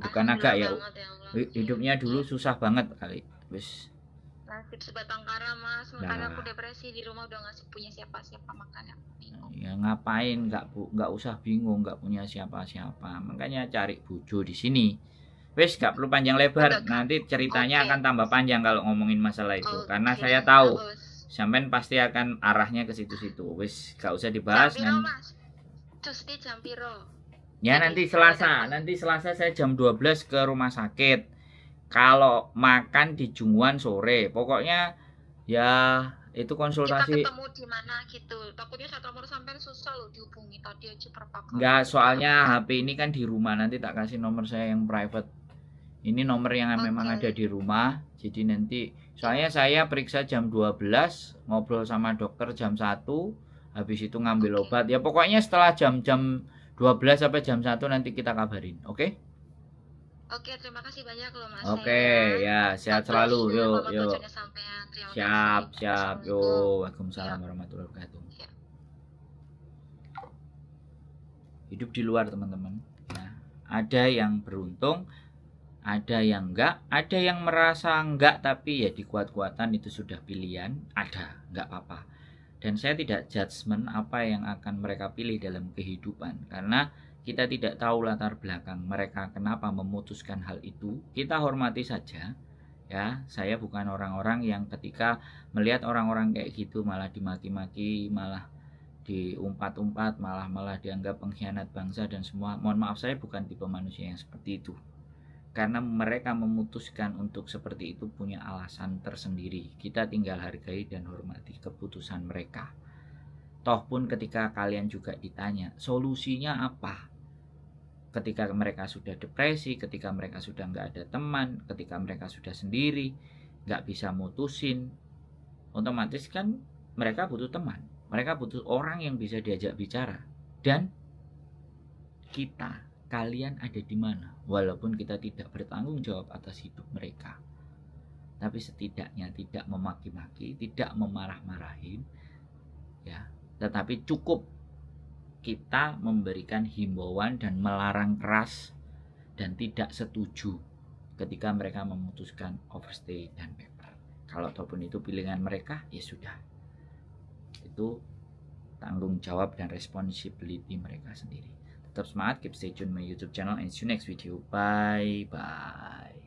bukan agak ya, banget ya Allah. hidupnya dulu susah banget kali. Wis Nasib sebatang kara Mas, makanya aku lah depresi di rumah udah nggak punya siapa-siapa makanya aku bingung. ya ngapain, nggak usah bingung, nggak punya siapa-siapa, makanya cari bojo di sini. Wis gak perlu panjang lebar, Udah Kak. nanti ceritanya Oke. akan tambah panjang kalau ngomongin masalah itu, karena Oke, saya tahu bagus. sampean pasti akan arahnya ke situ-situ. Wis gak usah Jam dibahas piro nanti. Mas? Custi jam piro? Ya Jadi, nanti kalau Selasa, datang. nanti Selasa saya jam 12 ke rumah sakit. Kalau makan di Jungwan sore, pokoknya ya itu Kita konsultasi. ketemu di mana gitu. Takutnya saat nomor sampai susah loh dihubungi tadi aja berapa kali. Enggak, soalnya HP ini kan di rumah, nanti tak kasih nomor saya yang private. Ini nomor yang memang ada di rumah. Jadi nanti soalnya saya periksa jam 12, ngobrol sama dokter jam 1, habis itu ngambil obat. Ya pokoknya setelah jam-jam 12 sampai jam 1 nanti kita kabarin, oke? Oke, terima kasih banyak loh Mas. Oke, ya sehat selalu. Yuk, yuk. Siap, siap. Yuk, Waalaikumsalam warahmatullahi wabarakatuh. Ya. Hidup di luar, teman-teman. Ya, ada yang beruntung, ada yang enggak, ada yang merasa enggak tapi ya dikuat-kuatan, itu sudah pilihan, ada, enggak apa-apa. Dan saya tidak judgement apa yang akan mereka pilih dalam kehidupan, karena kita tidak tahu latar belakang mereka kenapa memutuskan hal itu. Kita hormati saja. Ya, saya bukan orang-orang yang ketika melihat orang-orang kayak gitu malah dimaki-maki, malah diumpat-umpat, malah dianggap pengkhianat bangsa dan semua. Mohon maaf, saya bukan tipe manusia yang seperti itu. Karena mereka memutuskan untuk seperti itu punya alasan tersendiri. Kita tinggal hargai dan hormati keputusan mereka. Toh pun ketika kalian juga ditanya, solusinya apa? Ketika mereka sudah depresi, ketika mereka sudah nggak ada teman, ketika mereka sudah sendiri, nggak bisa mutusin, otomatis kan mereka butuh teman, mereka butuh orang yang bisa diajak bicara. Dan kita, kalian ada di mana? Walaupun kita tidak bertanggung jawab atas hidup mereka, tapi setidaknya tidak memaki-maki, tidak memarah-marahin, ya, tetapi cukup kita memberikan himbauan dan melarang keras dan tidak setuju ketika mereka memutuskan overstay dan paper. Kalau ataupun itu pilihan mereka, ya sudah, itu tanggung jawab dan responsibility mereka sendiri. Tetap semangat, keep stay tune my YouTube channel, and see you next video. Bye bye.